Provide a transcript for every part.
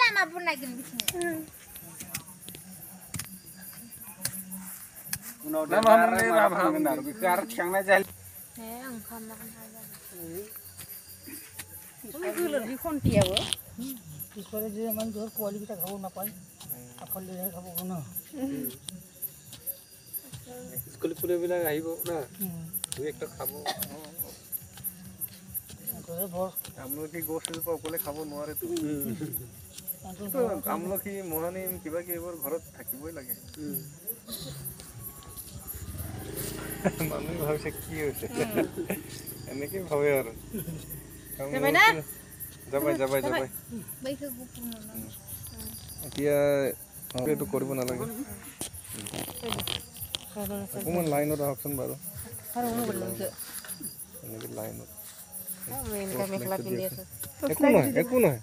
Sama pun lagi di sini. Nama mana Rabha benar, biar siang aja. Engkau makan aja. তুমি কইলো লিখন টিয়াব কি করে যে মান জোর কোয়ালিটিটা খাবো না পাই আপন লিয়ে খাবো না স্কুল খুলে বিলাক আহিব না দুই একটা খাবো করে ভর আমলকি গোসল পা অকলে খাব নোৱাৰে তো আমলকি মহানিম কিবা কি এবাৰ ঘৰত থাকিবই লাগে মানুহ ভাবিছে কি হৈছে এনেকে ভাবে আৰু যাবাই Baik aku pun. এতিয়া এইটো কৰিব নালাগে অকণমান লাইনত আহকচোন বাৰু আর উনো বললাম যে এনেকে লাইনত মেন কা মেখলা পিন্ধি আছে একো নহয়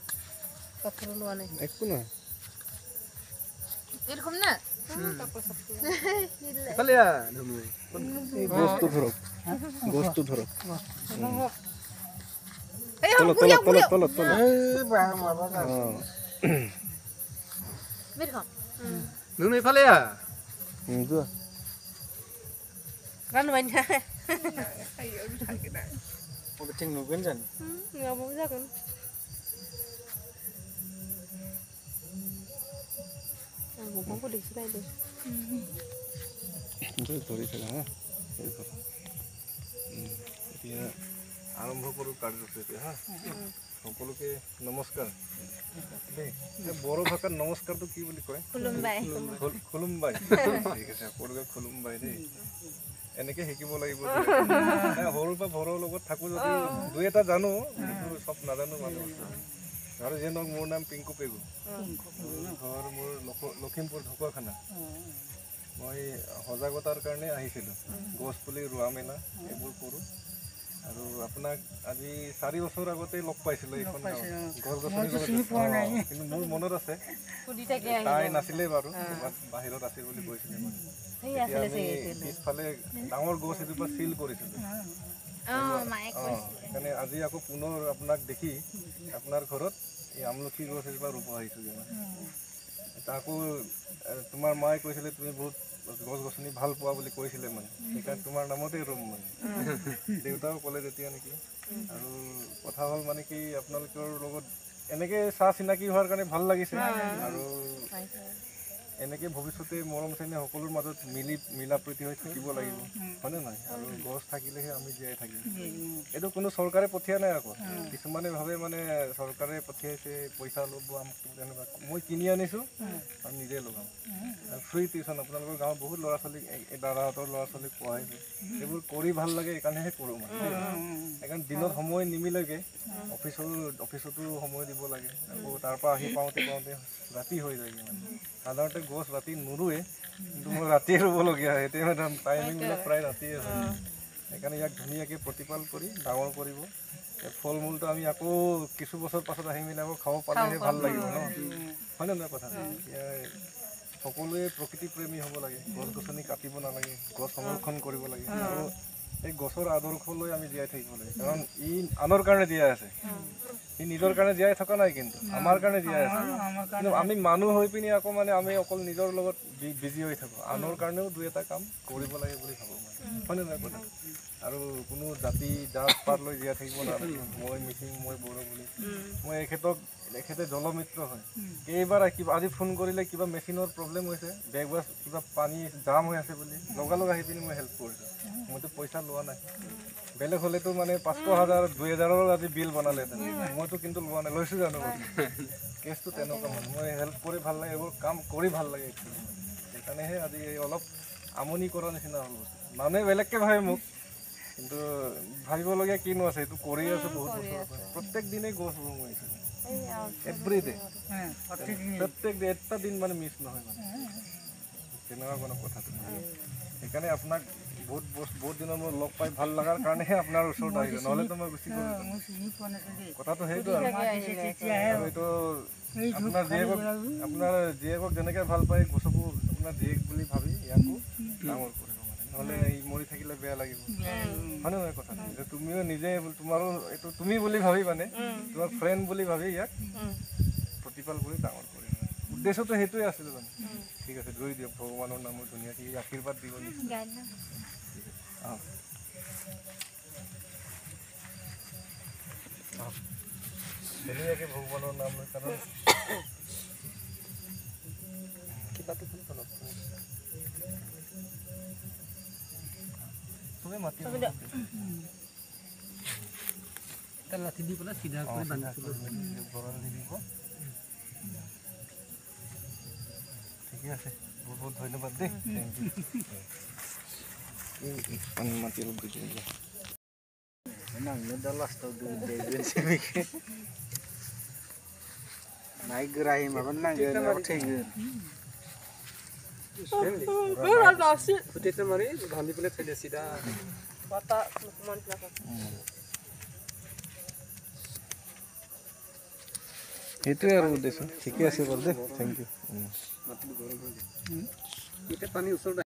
কাপড় লোৱা নাই একো নহয় Erum na. কালিয়া বস্তু ধৰক তলত Berkom. নুন এইফালে যোৱা রান বাইনা ঠিক নুগুন জানো ngamu যাকন বুকম দেখি তাই দে ধৰিছিল হা এতিয়া আৰম্ভ কৰোঁ কাৰ্যসূচী হা সকলোকে নমস্কাৰ দেই বড়ো ভাষাত নমস্কাৰটো কি বুলি কয় Kulumbai. খুলুমবাই ঠিক আছে সকলোকে খুলুমবাই দেই এনেকে শিকিব লাগিব সৰুৰ পৰা বড়োৰ লগত থাকোঁ যদি দুই এটা জানো কিন্তু চব নাজানো মানুহ আৰু যে নহওক মোৰ নাম পিংকু পেগু ঘৰ মোৰ লখিমপুৰ ঢকুৱাখানা মই সজাগতাৰ কাৰণে আহিছিলোঁ গছ পুলি ৰোৱা মেলা এইবোৰ কৰোঁ আৰু আপোনাক আজি 4 বছৰ আগতে লগ পাইছিলোঁ এইখন গছ গছনি কিন্তু মোৰ মনত আছে কুডিটাকে তাই নাছিলে বাৰু বাহিৰত আছিল বুলি কৈছিলে এই আসলে আমি পিছফালে ডাঙৰ গছ এজোপা চিল কৰিছিলোঁ Oh, my God. সেইকাৰণে আজি আকৌ পুনৰ আপোনাক দেখি আপোনাৰ ঘৰত এই আমলখি গছ এজোপা ৰোপা আহিছোঁগৈ মই তাকো তোমাৰ মায়ে কৈছিলে তুমি বহুত গছ গছনি ভাল পোৱা বুলি কৈছিলে মানে সেইকাৰণে তোমাৰ নামতে ৰুম মানে দেউতাও ক'লে তেতিয়া নেকি আৰু কথা হ'ল মানে কি আপোনালোকৰ লগত এনেকৈ চাহ চিনাকি হোৱাৰ কাৰণে ভাল লাগিছে আৰু এনেকে ভৱিষ্যতে মৰম চেনেহ সকলোৰ মাজত মিলা প্ৰীতি হৈ থাকিব লাগিব হয়নে নহয় আৰু গছ থাকিলেহে আমি জীয়াই থাকিম এইটো কোনো চৰকাৰে পঠিয়া নাই আকৌ কিছুমানে ভাবে মানে চৰকাৰে পঠিয়াইছে পইচা ল'ব আমটো তেনেকুৱা মই কিনি আনিছোঁ আৰু নিজে লগাওঁ ফ্ৰী টিউশ্যন আপোনালোকৰ গাঁৱত বহুত ল'ৰা ছোৱালীক দাদাহঁতৰ ল'ৰা ছোৱালীক পঢ়াইছোঁ এইবোৰ কৰি ভাল লাগে সেইকাৰণেহে কৰোঁ মানে সেইকাৰণে দিনত সময় নিমিলেগৈ অফিচতো সময় দিব লাগে আকৌ তাৰপৰা আহি পাওঁতে ৰাতি হৈ যায়গৈ মানে সাধাৰণতে গছ ৰাতি নোৰোৱে কিন্তু মই ৰাতিয়ে ৰুবলগীয়া হয় এতিয়া টাইমিংবিলাক প্ৰায় ৰাতিয়ে হয় সেইকাৰণে ইয়াক ধুনীয়াকৈ প্ৰতিপাল কৰি ডাঙৰ কৰিব ফল মূলটো আমি আকৌ কিছু বছৰ পাছত আহি মেলি আকৌ খাব পালেহে ভাল লাগিব ন হয়নে নহয় কথা এতিয়া সকলোৱে প্ৰকৃতি প্ৰেমী হ'ব লাগে গছ গছনি কাটিব নালাগে গছ সংৰক্ষণ কৰিব লাগে আৰু এই গছৰ আদৰ্শ লৈ আমি জীয়াই থাকিব লাগে কাৰণ ই আনৰ কাৰণে জীয়াই আছে ই নিজৰ কাৰণে জীয়াই থকা নাই কিন্তু আমাৰ কাৰণে জীয়াই আছে কিন্তু আমি মানুহ হৈ পিনি আকৌ মানে আমি অকল নিজৰ লগত বিজি হৈ থাকোঁ আনৰ কাৰণেও দুই এটা কাম কৰিব লাগে বুলি ভাবোঁ মানে হয়নে নহয় কথা আৰু কোনো জাতি জাত পাত লৈ জীয়াই থাকিব নালাগে মই মিচিং মই বড়ো বুলি মই এখেতে জলমিত্ৰ হয় কেইবাৰ আজি ফোন কৰিলে কিবা মেচিনৰ প্ৰব্লেম হৈছে বেগবাছ কিবা পানী জাম হৈ আছে বুলি লগালগ আহি পিনি মই হেল্প কৰিছোঁ মইতো পইচা লোৱা নাই বেলেগ হ'লেতো মানে 500,000 2,000 আজি বিল বনালেহেঁতেন মইতো কিন্তু লোৱা নাই লৈছোঁ জানো কেছটো তেনেকুৱা মানে মই হেল্প কৰি ভাল লাগে এইবোৰ কাম কৰি ভাল লাগে সেইকাৰণেহে আজি অলপ আমনি কৰা নিচিনা হ'ল মানুহে বেলেগকৈ ভাবে মোক কিন্তু ভাবিবলগীয়া কিনো আছে এইটো কৰি আছোঁ বহুত বছৰ প্ৰত্যেক দিনেই গছ ৰুওঁ মই এভৰিডে প্ৰত্যেক এটা দিন মানে মিছ নহয় মানে তেনেকুৱা কোনো কথাটো সেইকাৰণে আপোনাক বহুত দিনৰ মই লগ পাই ভাল লগাৰ কাৰণেহে আপোনাৰ ওচৰত আহিলোঁ নহ'লেতো মই গুচি গ'লোঁ কথাটো সেইটো আৰু এইটো আপোনাৰ জীয়েকক যেনেকৈ ভাল পায় গছকো আপোনাৰ জীয়েক বুলি ভাবি ইয়াকো ডাঙৰ কৰিব মানে নহ'লে ই মৰি থাকিলে বেয়া লাগিব হয়নে নহয় কথা তুমিও নিজে তোমাৰো এইটো তুমি বুলি ভাবি মানে তোমাৰ ফ্ৰেণ্ড বুলি ভাবি ইয়াক প্ৰতিপাল কৰি ডাঙৰ কৰিম উদ্দেশ্যটো সেইটোৱে আছিলে জানো ঠিক আছে ধৰি দিয়ক ভগৱানৰ নামত ধুনীয়াকৈ আশীৰ্বাদ দিব নিশ্চয় গাই না ধুনীয়াকৈ ভগৱানৰ নাম লৈ কাৰণ কিবাটো তুমি মাতি লাঠি দি পেলাই চিধা কৰি বান্ধিছিলোঁ গৰম দি দিব ঠিকে আছে বহুত বহুত ধন্যবাদ দেই থেংক ইউ মাটি অলপ দি দিম nangnya lasto dulu sini naik gerai makan nangnya orang tinggal Putih mari bandi pula tidak sida. Bata teman belakang. itu ya udah sih. ঠিকই আছে বল দে thank you Kita pani usul